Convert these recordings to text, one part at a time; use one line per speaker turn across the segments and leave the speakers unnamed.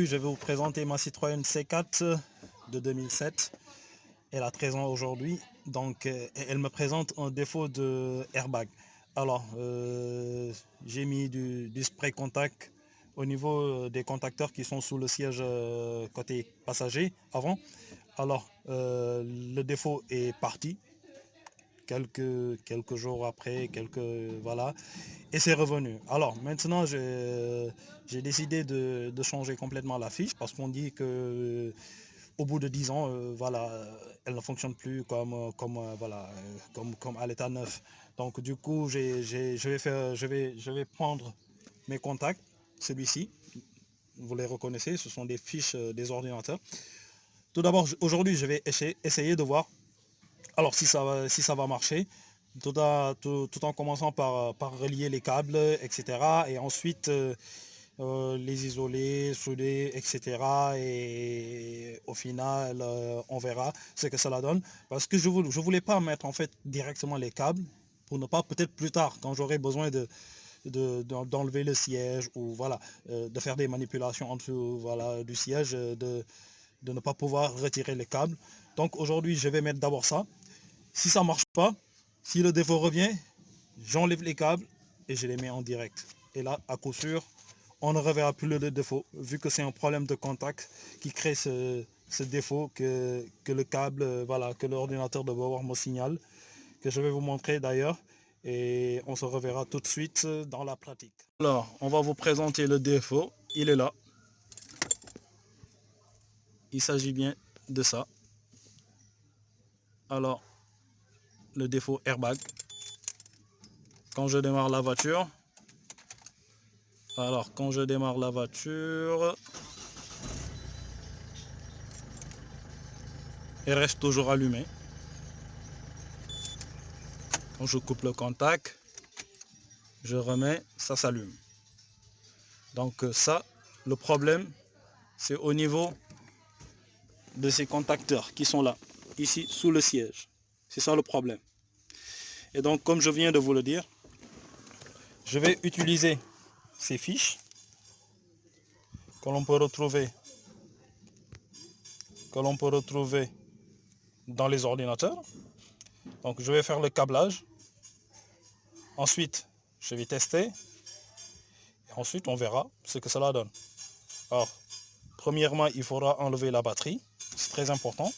Aujourd'hui, je vais vous présenter ma Citroën C4 de 2007. Elle a 13 ans aujourd'hui, donc elle me présente un défaut de airbag. Alors, j'ai mis du spray contact au niveau des contacteurs qui sont sous le siège côté passager avant. Alors, le défaut est parti quelques jours après, voilà, et c'est revenu. Alors maintenant, j'ai décidé de changer complètement la fiche parce qu'on dit que au bout de 10 ans, voilà, elle ne fonctionne plus voilà, comme à l'état neuf. Donc du coup, je vais prendre mes contacts, celui-ci, vous les reconnaissez, ce sont des fiches des ordinateurs. Tout d'abord, aujourd'hui, je vais essayer de voir alors si ça va marcher, tout en commençant par relier les câbles, etc. Et ensuite les isoler, souder, etc. Et au final, on verra ce que cela donne. Parce que je ne voulais pas mettre en fait directement les câbles pour ne pas peut-être plus tard, quand j'aurai besoin d'enlever le siège ou voilà, de faire des manipulations en dessous voilà, du siège, de ne pas pouvoir retirer les câbles. Donc aujourd'hui, je vais mettre d'abord ça. Si ça ne marche pas, si le défaut revient, j'enlève les câbles et je les mets en direct. Et là, à coup sûr, on ne reverra plus le défaut, vu que c'est un problème de contact qui crée ce défaut que le câble, voilà, que l'ordinateur de bord me signale, que je vais vous montrer d'ailleurs. Et on se reverra tout de suite dans la pratique. Alors, on va vous présenter le défaut. Il est là. Il s'agit bien de ça. Alors, le défaut airbag. Quand je démarre la voiture, elle reste toujours allumée. Quand je coupe le contact, je remets, ça s'allume. Donc ça, le problème, c'est au niveau de ces contacteurs qui sont là, ici sous le siège. C'est ça le problème. Et donc comme je viens de vous le dire, je vais utiliser ces fiches que l'on peut retrouver dans les ordinateurs. Donc je vais faire le câblage. Ensuite, je vais tester. Et ensuite, on verra ce que cela donne. Alors, premièrement, il faudra enlever la batterie. C'est très important.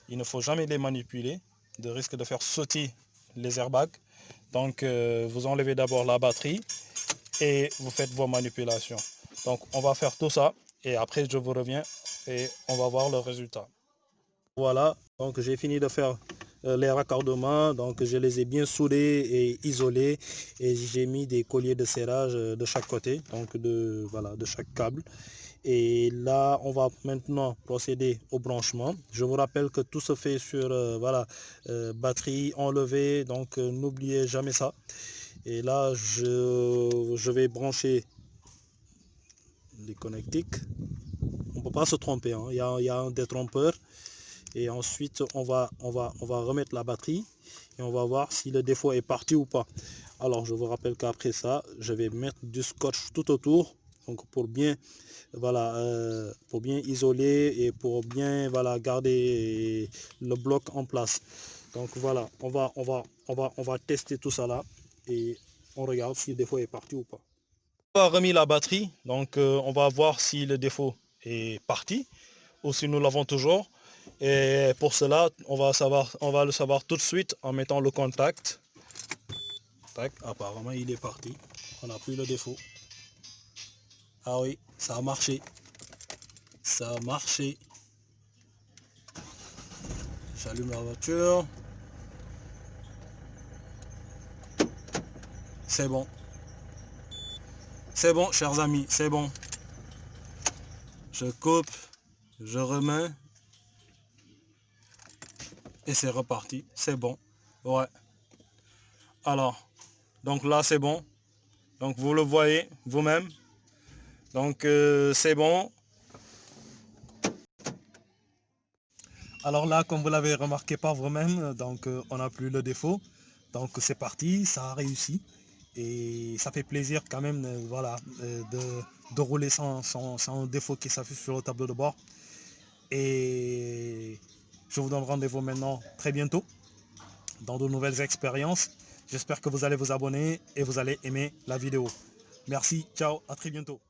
Il ne faut jamais les manipuler, de risque de faire sauter les airbags. Donc, vous enlevez d'abord la batterie et vous faites vos manipulations. Donc, on va faire tout ça et après, je vous reviens et on va voir le résultat. Voilà, donc j'ai fini de faire les raccordements, donc je les ai bien soudés et isolés et j'ai mis des colliers de serrage de chaque côté, donc voilà, de chaque câble. Et là, on va maintenant procéder au branchement. Je vous rappelle que tout se fait sur voilà, batterie enlevée, donc n'oubliez jamais ça. Et là, je vais brancher les connectiques. On ne peut pas se tromper, hein. Il y a un détrompeur. Et ensuite on va remettre la batterie et on va voir si le défaut est parti ou pas. Alors je vous rappelle qu'après ça, je vais mettre du scotch tout autour, donc pour bien voilà, pour bien isoler et pour bien voilà, garder le bloc en place. Donc voilà, on va tester tout ça là et on regarde si le défaut est parti ou pas. On a remis la batterie, donc on va voir si le défaut est parti ou si nous l'avons toujours. Et pour cela, on va le savoir tout de suite en mettant le contact. Tac, apparemment il est parti. On n'a plus le défaut. Ah oui, ça a marché. Ça a marché. J'allume la voiture. C'est bon. C'est bon, chers amis, c'est bon. Je coupe, je remets. Et c'est reparti. C'est bon. Ouais. Alors, donc là c'est bon. Donc vous le voyez vous-même. Donc c'est bon. Alors là, comme vous l'avez remarqué par vous-même, donc on n'a plus le défaut. Donc c'est parti, ça a réussi. Et ça fait plaisir quand même voilà, de rouler sans défaut qui s'affiche sur le tableau de bord. Et je vous donne rendez-vous maintenant très bientôt dans de nouvelles expériences. J'espère que vous allez vous abonner et vous allez aimer la vidéo. Merci, ciao, à très bientôt.